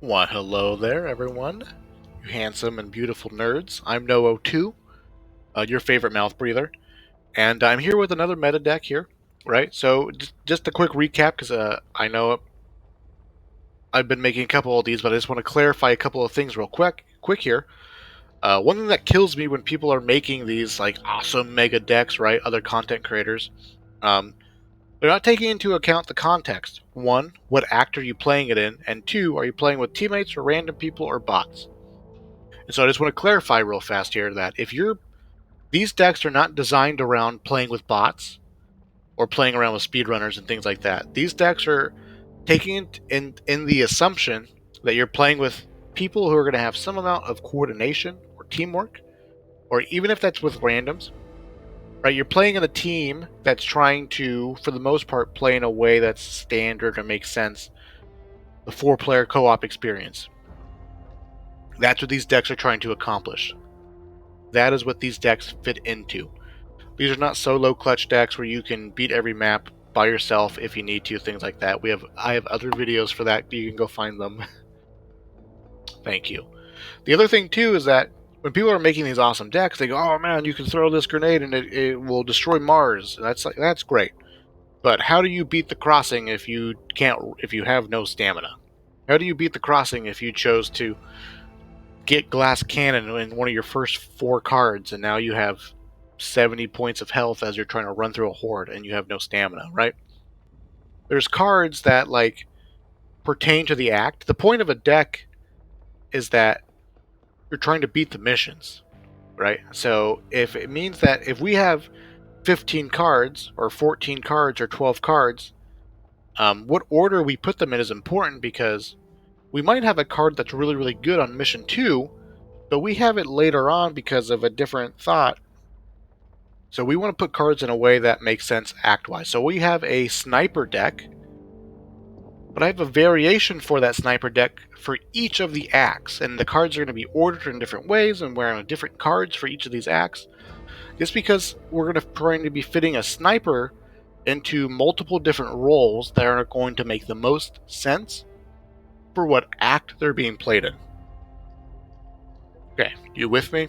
Why, hello there, everyone. You handsome and beautiful nerds. I'm No02, your favorite mouth breather, and I'm here with another meta deck here, right? So, just a quick recap, because I know I've been making a couple of these, but I just want to clarify a couple of things real quick here. One thing that kills me when people are making these like awesome mega decks, right? Other content creators, um, they're not taking into account the context. One, what act are you playing it in? And two, are you playing with teammates or random people or bots? And so I just want to clarify real fast here that if you're these decks are not designed around playing with bots or playing around with speedrunners and things like that. These decks are taking it in the assumption that you're playing with people who are going to have some amount of coordination or teamwork, or even if that's with randoms, right? You're playing in a team that's trying to, for the most part, play in a way that's standard and makes sense. The four-player co-op experience. That's what these decks are trying to accomplish. That is what these decks fit into. These are not solo clutch decks where you can beat every map by yourself if you need to, things like that. I have other videos for that. You can go find them. Thank you. The other thing too is that when people are making these awesome decks, they go, "Oh man, you can throw this grenade and it will destroy Mars." That's great. But how do you beat the crossing if you have no stamina? How do you beat the crossing if you chose to get glass cannon in one of your first 4 cards and now you have 70 points of health as you're trying to run through a horde and you have no stamina, right? There's cards that like pertain to the act. The point of a deck is that you're trying to beat the missions, right? So if it means that if we have 15 cards or 14 cards or 12 cards, what order we put them in is important because we might have a card that's really, really good on mission 2, but we have it later on because of a different thought. So we want to put cards in a way that makes sense act-wise. So we have a sniper deck, but I have a variation for that sniper deck for each of the acts, and the cards are going to be ordered in different ways, and we're on different cards for each of these acts. Just because we're trying to be fitting a sniper into multiple different roles that are going to make the most sense for what act they're being played in. Okay, you with me?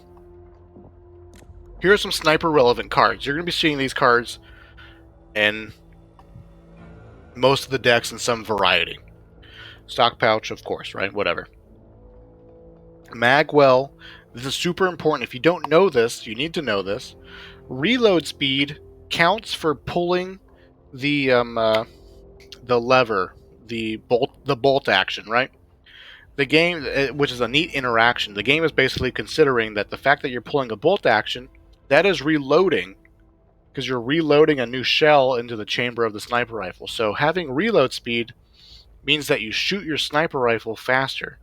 Here are some sniper relevant cards. You're going to be seeing these cards in most of the decks in some variety. Stock pouch, of course, right? Whatever. Magwell, this is super important. If you don't know this, you need to know this. Reload speed counts for pulling the lever, the bolt action, right? The game, which is a neat interaction, the game is basically considering that the fact that you're pulling a bolt action, that is reloading, because you're reloading a new shell into the chamber of the sniper rifle. So having reload speed means that you shoot your sniper rifle faster.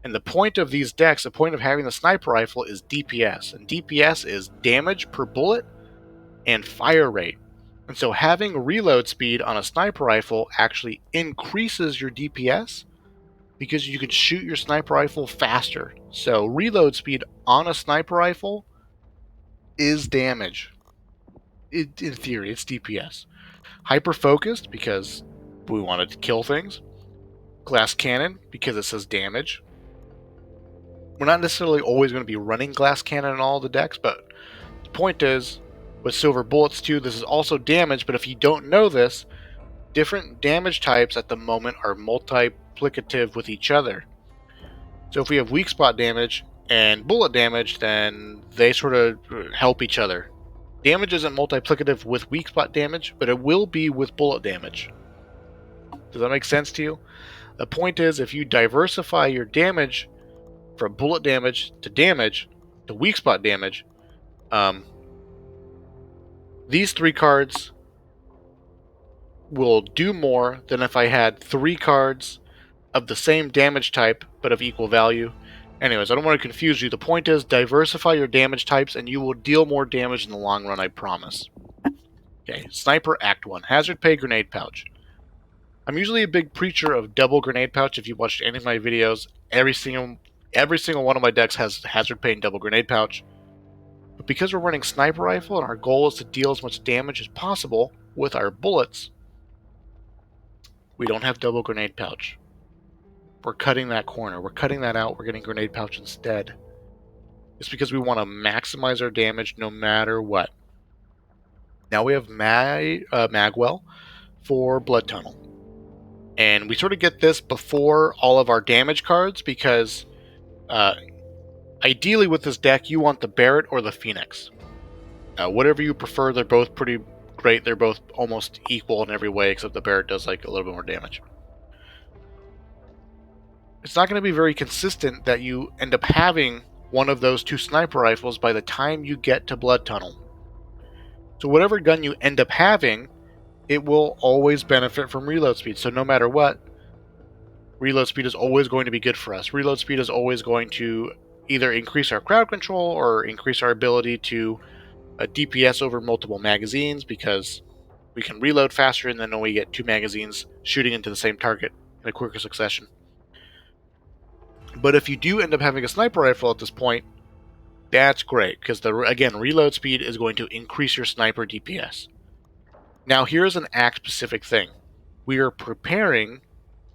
And the point of these decks, the point of having the sniper rifle is DPS. And DPS is damage per bullet and fire rate. And so having reload speed on a sniper rifle actually increases your DPS because you can shoot your sniper rifle faster. So reload speed on a sniper rifle is damage. In theory, it's DPS. Hyper focused because we wanted to kill things. Glass cannon because it says damage. We're not necessarily always going to be running glass cannon in all the decks, but the point is, with silver bullets too, this is also damage, but if you don't know this, different damage types at the moment are multiplicative with each other. So if we have weak spot damage and bullet damage, then they sort of help each other. Damage isn't multiplicative with weak spot damage, but it will be with bullet damage. Does that make sense to you? The point is, if you diversify your damage from bullet damage to weak spot damage, these 3 cards will do more than if I had 3 cards of the same damage type but of equal value. Anyways, I don't want to confuse you. The point is, diversify your damage types and you will deal more damage in the long run, I promise. Okay, Sniper Act 1. Hazard Pay Grenade Pouch. I'm usually a big preacher of double grenade pouch. If you watched any of my videos, every single one of my decks has Hazard Pay and double grenade pouch. But because we're running sniper rifle and our goal is to deal as much damage as possible with our bullets, we don't have double grenade pouch. we're cutting that corner. We're cutting that out. We're getting grenade pouch instead. It's because we want to maximize our damage no matter what. Now we have Magwell for Blood Tunnel. And we sort of get this before all of our damage cards because ideally with this deck you want the Barret or the Phoenix. Whatever you prefer, they're both pretty great. They're both almost equal in every way, except the Barret does like a little bit more damage. It's not going to be very consistent that you end up having one of those two sniper rifles by the time you get to Blood Tunnel. So whatever gun you end up having, it will always benefit from reload speed. So no matter what, reload speed is always going to be good for us. Reload speed is always going to either increase our crowd control or increase our ability to DPS over multiple magazines because we can reload faster and then we get two magazines shooting into the same target in a quicker succession. But if you do end up having a sniper rifle at this point, that's great because again, reload speed is going to increase your sniper DPS. Now here's an Acc specific thing. We are preparing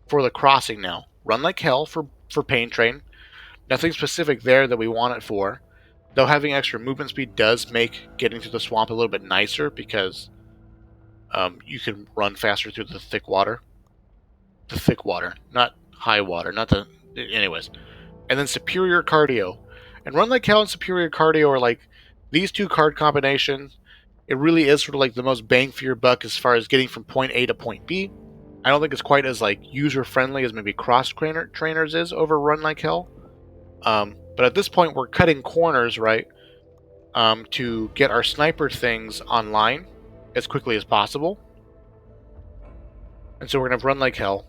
for the crossing now. Run like hell for Pain Train. Nothing specific there that we want it for. Though having extra movement speed does make getting through the swamp a little bit nicer because you can run faster through the thick water. The thick water, not high water, not the... Anyways. And then Superior Cardio. And Run Like Hell and Superior Cardio are like these two card combinations. It really is sort of like the most bang for your buck as far as getting from point A to point B. I don't think it's quite as like user-friendly as maybe Cross Trainers is over Run Like Hell. But at this point, we're cutting corners, right, to get our sniper things online as quickly as possible. And so we're going to Run Like Hell.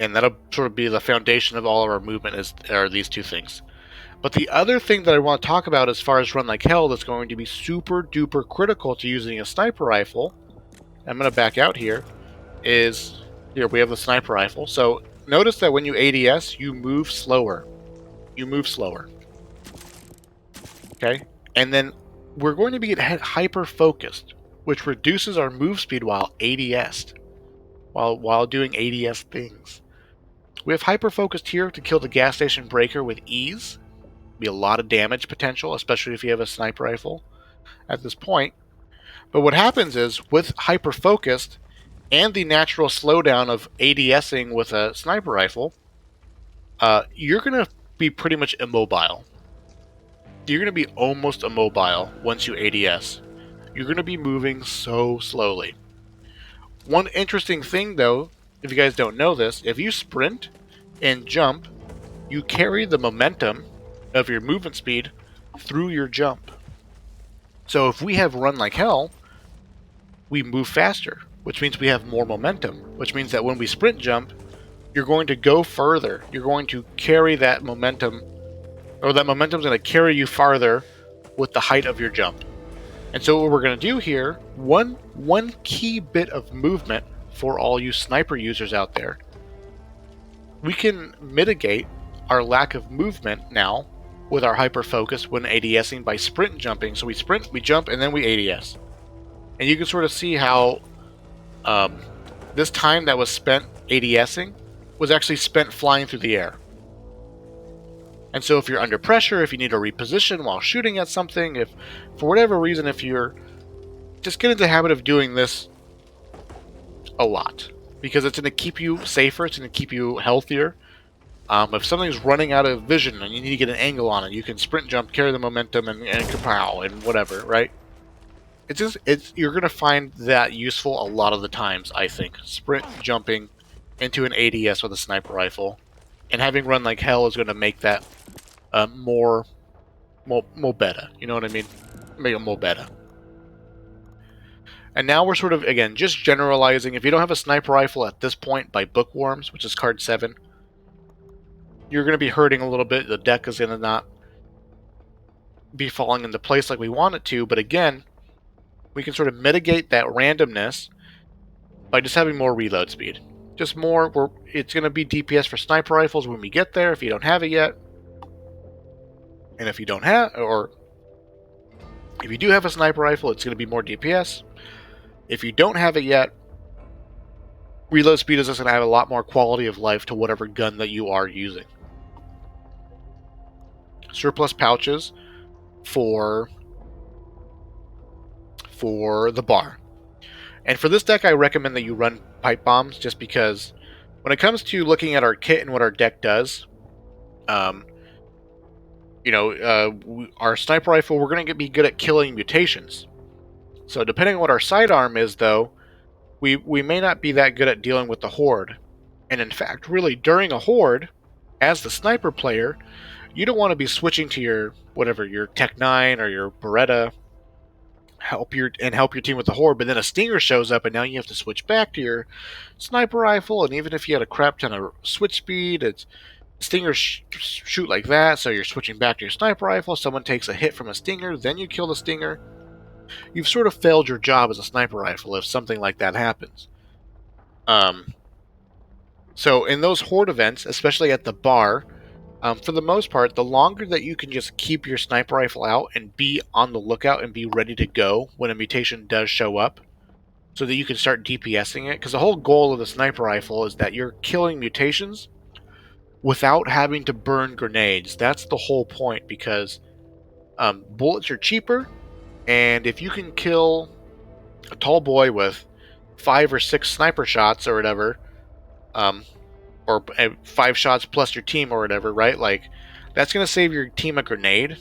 And that'll sort of be the foundation of all of our movement are these two things. But the other thing that I want to talk about as far as Run Like Hell that's going to be super duper critical to using a sniper rifle, I'm going to back out here, is here we have the sniper rifle. So notice that when you ADS, you move slower. You move slower. Okay? And then we're going to be hyper-focused, which reduces our move speed while ADS'd, while doing ADS things. We have hyper-focused here to kill the gas station breaker with ease. Be a lot of damage potential, especially if you have a sniper rifle at this point. But what happens is, with hyper-focused and the natural slowdown of ADSing with a sniper rifle, you're going to be pretty much immobile. You're going to be almost immobile once you ADS. You're going to be moving so slowly. One interesting thing, though, if you guys don't know this, if you sprint and jump, you carry the momentum of your movement speed through your jump. So if we have Run Like Hell, we move faster, which means we have more momentum, which means that when we sprint jump, you're going to go further. You're going to carry that momentum, or that momentum's going to carry you farther with the height of your jump. And so what we're going to do here, one key bit of movement for all you sniper users out there, we can mitigate our lack of movement now with our hyper focus when ADSing by sprint jumping. So we sprint, we jump, and then we ADS. And you can sort of see how this time that was spent ADSing was actually spent flying through the air. And so if you're under pressure, if you need to reposition while shooting at something, if for whatever reason, if you're just get into the habit of doing this a lot, because it's going to keep you safer, it's going to keep you healthier. If something's running out of vision and you need to get an angle on it, you can sprint jump, carry the momentum, and kapow, and whatever, right? You're going to find that useful a lot of the times, I think. Sprint jumping into an ADS with a sniper rifle, and having Run Like Hell is going to make that more better. You know what I mean? Make it more better. And now we're sort of, again, just generalizing. If you don't have a sniper rifle at this point by Bookworms, which is card 7, you're going to be hurting a little bit. The deck is going to not be falling into place like we want it to. But again, we can sort of mitigate that randomness by just having more reload speed. Just more, it's going to be DPS for sniper rifles when we get there, if you don't have it yet. And if you don't have, or if you do have a sniper rifle, it's going to be more DPS. If you don't have it yet, reload speed is just going to add a lot more quality of life to whatever gun that you are using. Surplus pouches for the bar. And for this deck, I recommend that you run pipe bombs, just because when it comes to looking at our kit and what our deck does, um, our sniper rifle, we're going to be good at killing mutations. So depending on what our sidearm is, though, we may not be that good at dealing with the horde. And in fact, really, during a horde, as the sniper player, you don't want to be switching to your Tech 9 or your Beretta, help your team with the horde, but then a stinger shows up and now you have to switch back to your sniper rifle. And even if you had a crap ton of switch speed, it's stingers shoot like that, so you're switching back to your sniper rifle. Someone takes a hit from a stinger, then you kill the stinger. You've sort of failed your job as a sniper rifle if something like that happens. So in those horde events, especially at the bar, for the most part, the longer that you can just keep your sniper rifle out and be on the lookout and be ready to go when a mutation does show up, so that you can start DPSing it, because the whole goal of the sniper rifle is that you're killing mutations without having to burn grenades. That's the whole point, because bullets are cheaper, and if you can kill a tall boy with 5 or 6 sniper shots or whatever, or 5 shots plus your team or whatever, right? Like, that's going to save your team a grenade.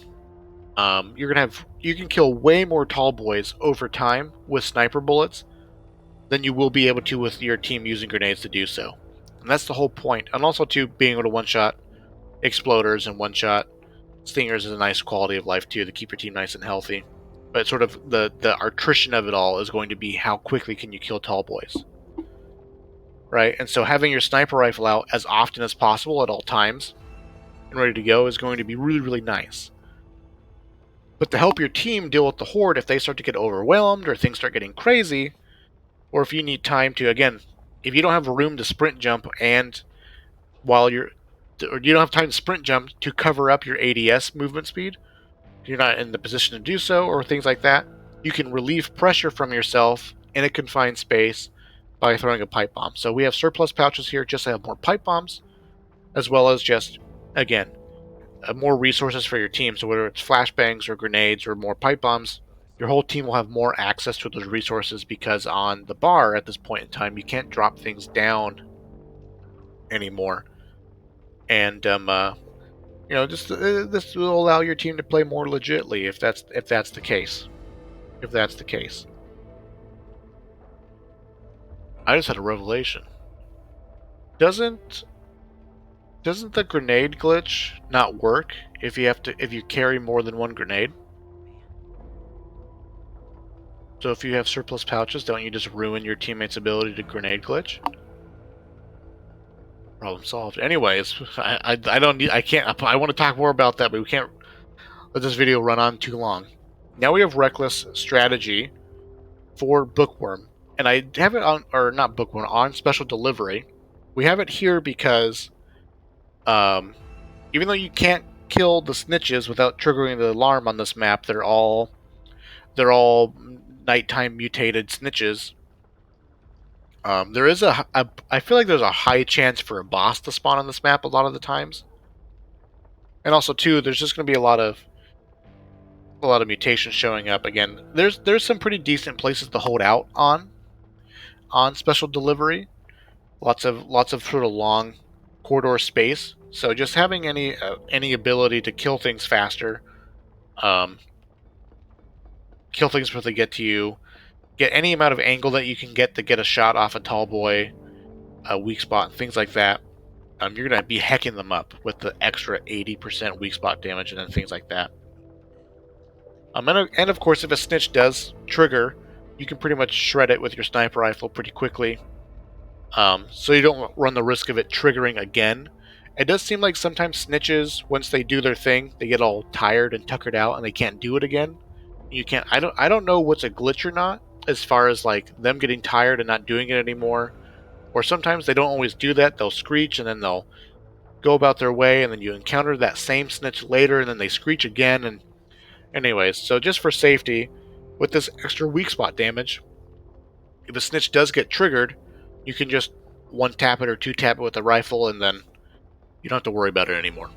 You can kill way more tall boys over time with sniper bullets than you will be able to with your team using grenades to do so. And that's the whole point. And also, too, being able to one-shot exploders and one-shot stingers is a nice quality of life, too, to keep your team nice and healthy. But sort of the attrition of it all is going to be how quickly can you kill tall boys. Right? And so having your sniper rifle out as often as possible at all times and ready to go is going to be really, really nice. But to help your team deal with the horde, if they start to get overwhelmed or things start getting crazy, or if you need time to, again, if you don't have room to sprint jump or you don't have time to sprint jump to cover up your ADS movement speed, you're not in the position to do so, or things like that, you can relieve pressure from yourself in a confined space by throwing a pipe bomb. So we have surplus pouches here just to have more pipe bombs, as well as just, again, more resources for your team. So whether it's flashbangs or grenades or more pipe bombs, your whole team will have more access to those resources, because on the bar at this point in time, you can't drop things down anymore. And this will allow your team to play more legitly if that's the case. If that's the case. I just had a revelation. Doesn't the grenade glitch not work if you carry more than one grenade? So if you have surplus pouches, don't you just ruin your teammate's ability to grenade glitch? Problem solved. Anyways, I want to talk more about that, but we can't let this video run on too long. Now we have Reckless Strategy for Bookworm. And I have it on, or not Bookworm, on Special Delivery. We have it here because even though you can't kill the snitches without triggering the alarm on this map, they're all nighttime mutated snitches. There is I feel like there's a high chance for a boss to spawn on this map a lot of the times. And also, too, there's just going to be a lot of mutations showing up. Again, there's some pretty decent places to hold out on Special Delivery. Lots of sort of long corridor space. So just having any ability to kill things faster, kill things before they get to you, get any amount of angle that you can get to get a shot off a tall boy, a weak spot, and things like that. You're going to be hecking them up with the extra 80% weak spot damage and then things like that. And of course, if a snitch does trigger, you can pretty much shred it with your sniper rifle pretty quickly. So you don't run the risk of it triggering again. It does seem like sometimes snitches, once they do their thing, they get all tired and tuckered out and they can't do it again. You can't. I don't know what's a glitch or not, as far as like them getting tired and not doing it anymore. Or sometimes they don't always do that. They'll screech and then they'll go about their way, and then you encounter that same snitch later and then they screech again. And anyways, so just for safety, with this extra weak spot damage, if a snitch does get triggered, You can just one tap it or two tap it with a rifle, and then you don't have to worry about it anymore.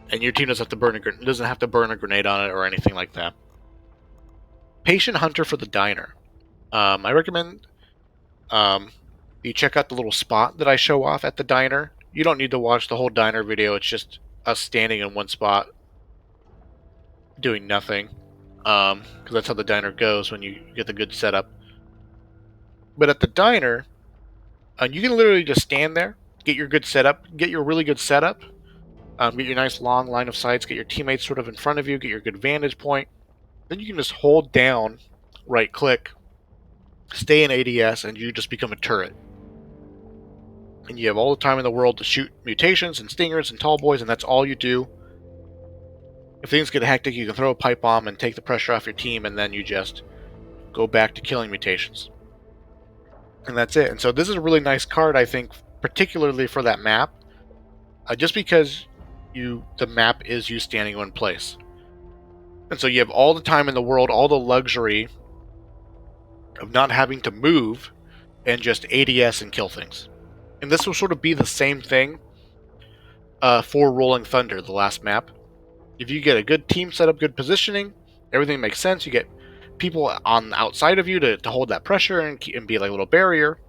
And your team doesn't have to burn a grenade on it or anything like that. Patient Hunter for the diner. I recommend you check out the little spot that I show off at the diner. You don't need to watch the whole diner video. It's just us standing in one spot doing nothing, because that's how the diner goes when you get the good setup. But at the diner, you can literally just stand there, get your good setup, get your really good setup, get your nice long line of sights, get your teammates sort of in front of you, get your good vantage point. Then you can just hold down, right click, stay in ADS, and you just become a turret. And you have all the time in the world to shoot mutations and stingers and tall boys, and that's all you do. If things get hectic, you can throw a pipe bomb and take the pressure off your team, and then you just go back to killing mutations. And that's it. And so this is a really nice card, I think, particularly for that map, just because the map is you standing in one place. And so you have all the time in the world, all the luxury of not having to move and just ADS and kill things. And this will sort of be the same thing for Rolling Thunder, the last map. If you get a good team setup, good positioning, everything makes sense. You get people on the outside of you to hold that pressure and be like a little barrier.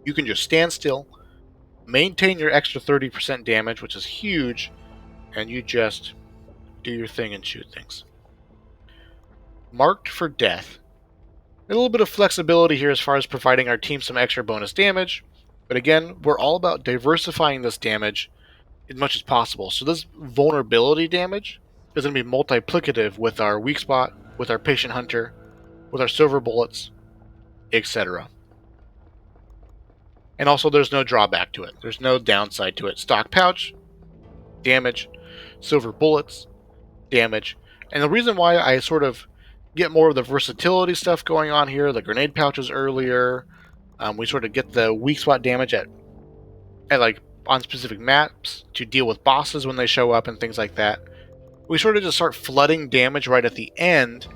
You can just stand still, maintain your extra 30% damage, which is huge, and you just do your thing and shoot things. Marked for Death. A little bit of flexibility here as far as providing our team some extra bonus damage, but again, we're all about diversifying this damage as much as possible. So this vulnerability damage is going to be multiplicative with our weak spot, with our Patient Hunter, with our silver bullets, etc. And also there's no drawback to it. There's no downside to it. Stock pouch, damage, silver bullets, damage. And the reason why I sort of get more of the versatility stuff going on here, the grenade pouches earlier, we sort of get the weak spot damage at like on specific maps to deal with bosses when they show up and things like that. We sort of just start flooding damage right at the end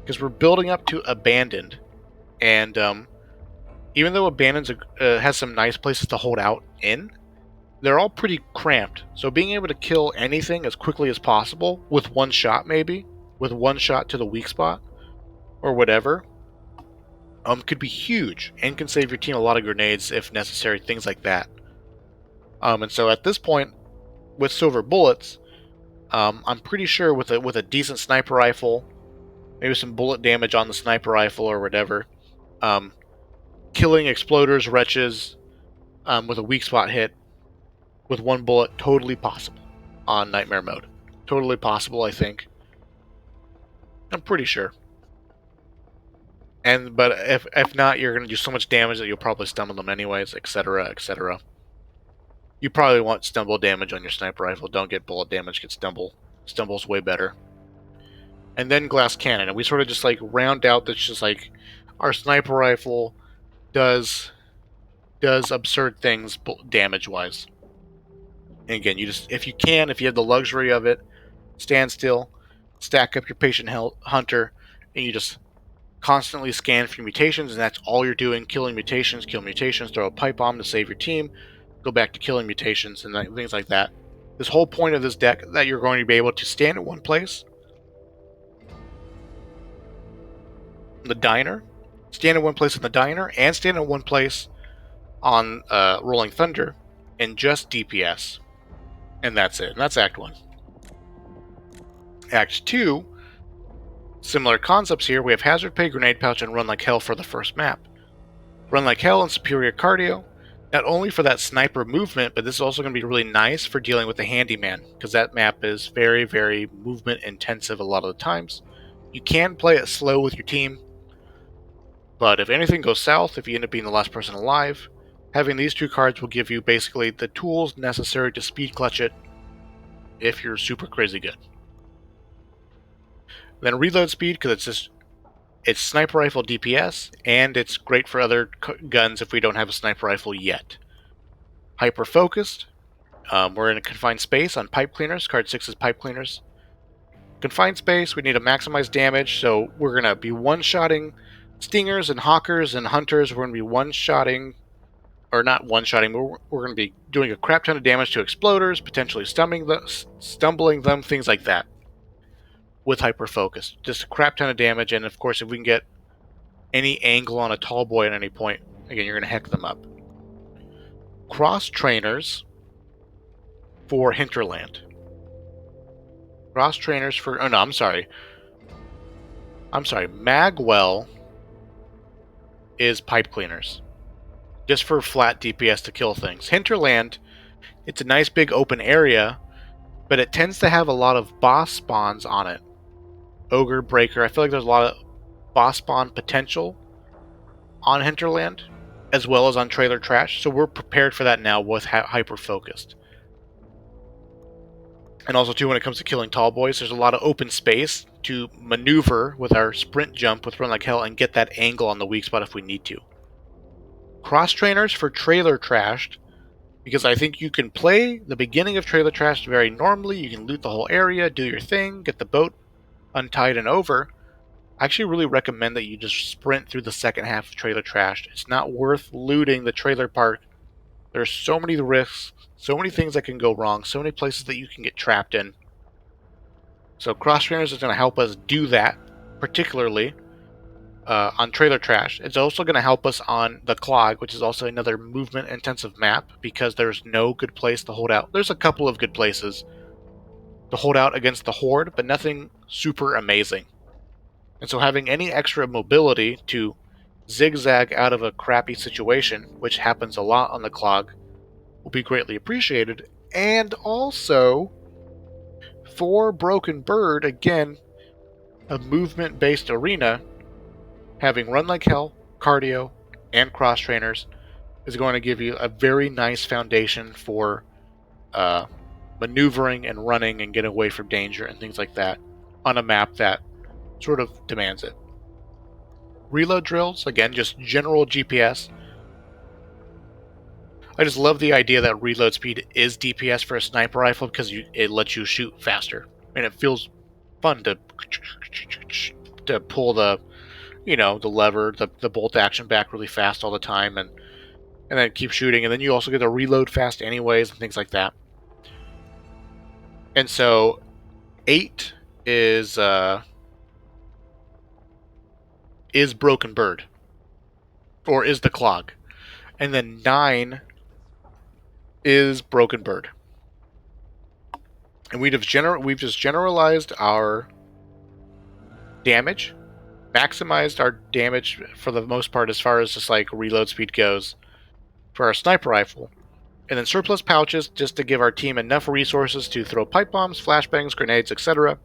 because we're building up to Abandoned. And even though Abandoned has some nice places to hold out in, they're all pretty cramped. So being able to kill anything as quickly as possible with one shot, maybe with one shot to the weak spot or whatever, could be huge and can save your team a lot of grenades if necessary, things like that. And so at this point, with silver bullets, I'm pretty sure with a decent sniper rifle, maybe some bullet damage on the sniper rifle or whatever, killing exploders, wretches, with a weak spot hit with one bullet, totally possible on Nightmare mode. Totally possible, I think. I'm pretty sure. But if not, you're going to do so much damage that you'll probably stumble them anyways, etc., etc. You probably want stumble damage on your sniper rifle. Don't get bullet damage, get stumble. Stumble's way better. And then glass cannon. And we sort of just like round out that's just like our sniper rifle does absurd things damage-wise. And again, if you have the luxury of it, stand still, stack up your Patient Hunter, and you just constantly scan for mutations, and that's all you're doing, killing mutations, kill mutations, throw a pipe bomb to save your team, go back to killing mutations, and things like that. This whole point of this deck that you're going to be able to stand in one place, the diner, stand in one place in the diner, and stand in one place on Rolling Thunder, and just DPS. And that's it. And that's Act 1. Act 2, similar concepts here. We have Hazard Pay, Grenade Pouch, and Run Like Hell for the first map. Run Like Hell and Superior Cardio, not only for that sniper movement, but this is also going to be really nice for dealing with the Handyman, because that map is very, very movement intensive a lot of the times. You can play it slow with your team, but if anything goes south, if you end up being the last person alive, having these two cards will give you basically the tools necessary to speed clutch it if you're super crazy good. Then reload speed, because it's sniper rifle DPS, and it's great for other guns if we don't have a sniper rifle yet. Hyper focused. We're in a confined space on pipe cleaners. Card 6 is pipe cleaners. Confined space, we need to maximize damage, so we're going to be one-shotting Stingers and hawkers and hunters, we're going to be one-shotting, or not one-shotting, but we're going to be doing a crap ton of damage to exploders, potentially stumbling them, things like that, with hyper focus. Just a crap ton of damage, and of course, if we can get any angle on a tall boy at any point, again, you're going to heck them up. Cross trainers for hinterland. Cross trainers for... Oh, no, I'm sorry. Magwell is pipe cleaners. Just for flat DPS to kill things. Hinterland, it's a nice big open area, but it tends to have a lot of boss spawns on it. Ogre, Breaker, I feel like there's a lot of boss spawn potential on Hinterland, as well as on Trailer Trash, so we're prepared for that now with hyper-focused. And also, too, when it comes to killing tall boys, there's a lot of open space to maneuver with our sprint jump with Run Like Hell and get that angle on the weak spot if we need to. Cross-trainers for Trailer Trashed, because I think you can play the beginning of Trailer Trash very normally. You can loot the whole area, do your thing, get the boat untied and over. I actually really recommend that you just sprint through the second half of Trailer Trash. It's not worth looting the trailer park. There's so many risks, so many things that can go wrong, so many places that you can get trapped in. So Cross Trainers is going to help us do that, particularly on Trailer Trash. It's also going to help us on the Clog, which is also another movement-intensive map, because there's no good place to hold out. There's a couple of good places to hold out against the Horde, but nothing super amazing. And so having any extra mobility to zigzag out of a crappy situation, which happens a lot on the Clog, will be greatly appreciated. And also, for Broken Bird, again, a movement-based arena, having Run Like Hell, cardio, and cross trainers is going to give you a very nice foundation for maneuvering and running and getting away from danger and things like that on a map that sort of demands it. Reload drills, again, just general GPS. I just love the idea that reload speed is DPS for a sniper rifle because it lets you shoot faster. And it feels fun to pull the lever, the bolt action back really fast all the time and then keep shooting. And then you also get to reload fast anyways and things like that. And so 8 is Broken Bird. Or is the Clog. And then 9 is Broken Bird. And we've just generalized our damage, maximized our damage for the most part as far as just like reload speed goes for our sniper rifle. And then surplus pouches just to give our team enough resources to throw pipe bombs, flashbangs, grenades, etc.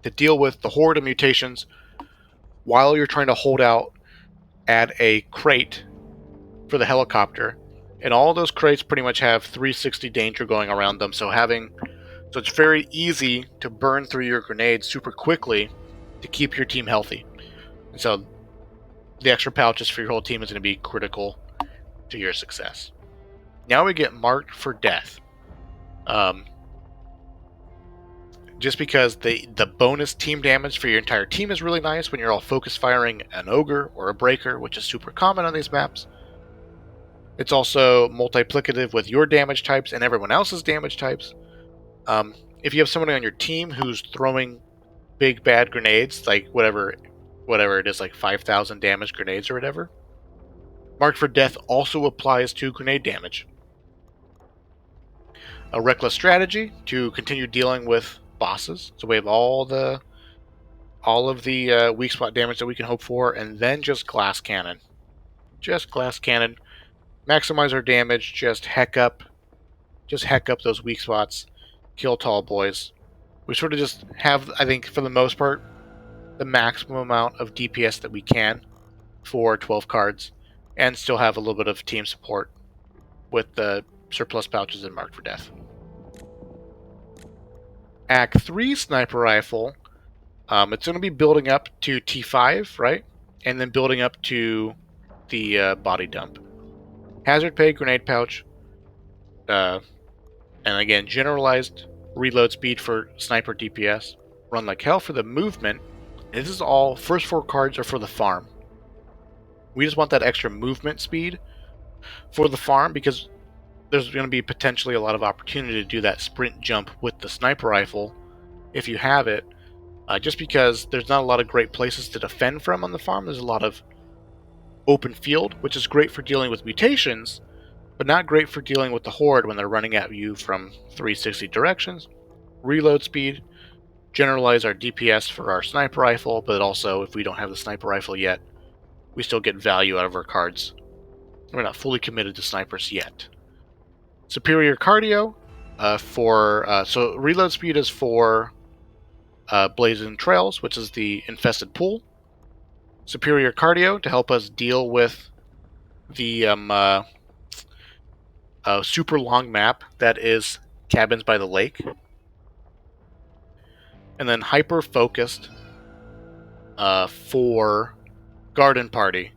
to deal with the horde of mutations while you're trying to hold out at a crate for the helicopter. And all those crates pretty much have 360 danger going around them, so it's very easy to burn through your grenades super quickly to keep your team healthy. And so the extra pouches for your whole team is going to be critical to your success. Now we get marked for death. Just because the bonus team damage for your entire team is really nice when you're all focus firing an ogre or a breaker, which is super common on these maps. It's also multiplicative with your damage types and everyone else's damage types. If you have someone on your team who's throwing big bad grenades, like whatever it is, like 5,000 damage grenades or whatever, Marked for Death also applies to grenade damage. A Reckless Strategy to continue dealing with bosses. So we have all of the weak spot damage that we can hope for, and then just Glass Cannon. Just Glass Cannon. Maximize our damage, just heck up those weak spots, kill tall boys. We sort of just have, I think, for the most part, the maximum amount of DPS that we can for 12 cards, and still have a little bit of team support with the surplus pouches and Marked for Death. Acc 3 Sniper Rifle, it's going to be building up to T5, right? And then building up to the body dump. Hazard Pay Grenade Pouch, and again, generalized reload speed for sniper DPS. Run Like Hell for the movement, And this is all, first 4 cards are for the farm. We just want that extra movement speed for the farm because there's going to be potentially a lot of opportunity to do that sprint jump with the sniper rifle if you have it. Just because there's not a lot of great places to defend from on the farm. There's a lot of open field, which is great for dealing with mutations, but not great for dealing with the horde when they're running at you from 360 directions. Reload speed, generalize our DPS for our sniper rifle, but also if we don't have the sniper rifle yet, we still get value out of our cards. We're not fully committed to snipers yet. Superior cardio so reload speed is for Blazing Trails, which is the infested pool. Superior cardio to help us deal with the super long map that is Cabins by the Lake. And then hyper focused for Garden Party,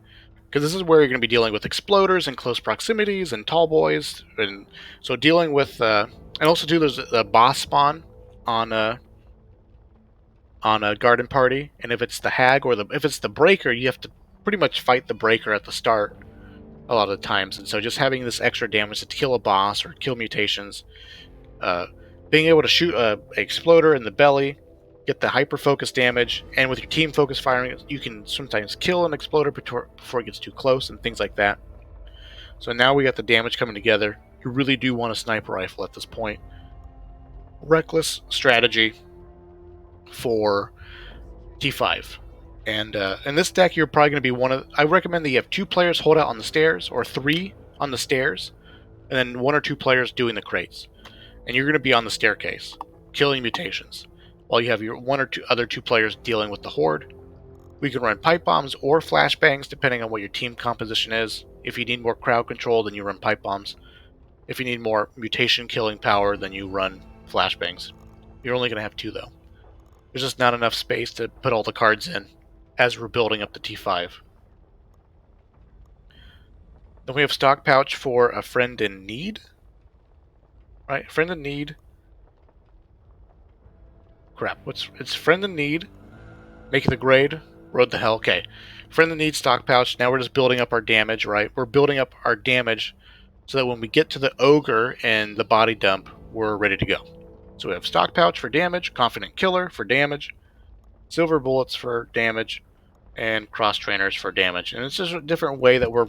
because this is where you're going to be dealing with exploders in close proximities and tall boys, and so dealing with and also too there's a boss spawn on a Garden Party, and if it's the hag or if it's the breaker, you have to pretty much fight the breaker at the start a lot of the times, and so just having this extra damage to kill a boss or kill mutations, being able to shoot a exploder in the belly, get the hyper focus damage, and with your team focus firing, you can sometimes kill an exploder before it gets too close and things like that. So now we got the damage coming together. You really do want a sniper rifle at this point. Reckless strategy for T5. And in this deck, you're probably going to be I recommend that you have 2 players hold out on the stairs, or 3 on the stairs, and then 1 or 2 players doing the crates. And you're going to be on the staircase, killing mutations, while you have your 1 or 2 other 2 players dealing with the horde. We can run pipe bombs or flashbangs depending on what your team composition is. If you need more crowd control, then you run pipe bombs. If you need more mutation killing power, then you run flashbangs. You're only going to have 2 though. There's just not enough space to put all the cards in as we're building up the T5. Then we have stock pouch for a friend in need. Right, friend in need. Crap, it's friend in need. Make it the grade. Road to hell. Okay. Friend in need, stock pouch. Now we're just building up our damage, right? We're building up our damage so that when we get to the ogre and the body dump, we're ready to go. So we have stock pouch for damage, confident killer for damage, silver bullets for damage, and cross trainers for damage. And it's just a different way that we're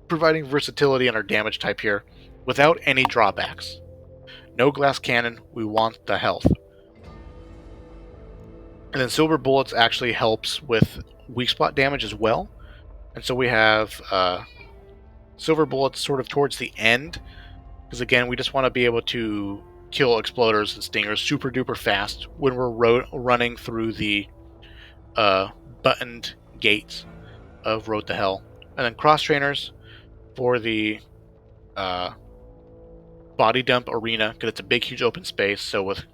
providing versatility in our damage type here without any drawbacks. No glass cannon, we want the health. And then silver bullets actually helps with weak spot damage as well. And so we have silver bullets sort of towards the end, because again, we just want to be able to kill exploders and stingers super duper fast when we're running through the buttoned gates of Road to Hell. And then cross trainers for the body dump arena, because it's a big huge open space. So with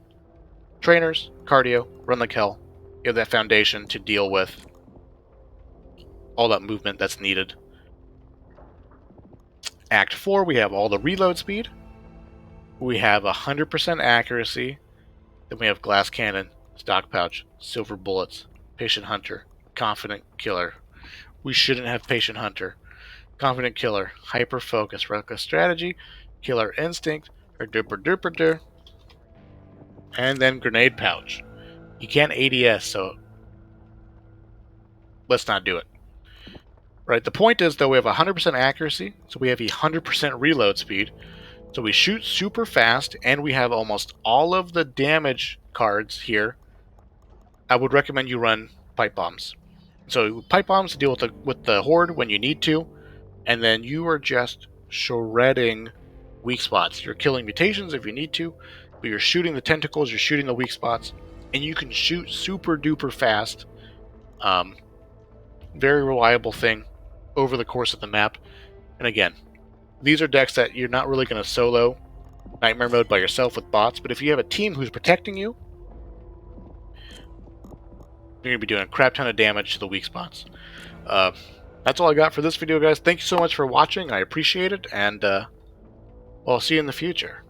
trainers, cardio, run like hell, you have that foundation to deal with all that movement that's needed. Act 4, we have all the reload speed. We have 100% accuracy. Then we have glass cannon, stock pouch, silver bullets, patient hunter, confident killer. We shouldn't have patient hunter. Confident killer, hyper focus, reckless strategy, killer instinct, or duper duper dur. And then grenade pouch. You can't ADS, so let's not do it. Right, the point is, though, we have 100% accuracy, so we have 100% reload speed, so we shoot super fast, and we have almost all of the damage cards here. I would recommend you run pipe bombs. So pipe bombs to deal with the horde when you need to, and then you are just shredding weak spots. You're killing mutations if you need to, but you're shooting the tentacles, you're shooting the weak spots, and you can shoot super duper fast. Very reliable thing over the course of the map. And again, these are decks that you're not really going to solo Nightmare Mode by yourself with bots, but if you have a team who's protecting you, you're going to be doing a crap ton of damage to the weak spots. That's all I got for this video, guys. Thank you so much for watching. I appreciate it, and I'll see you in the future.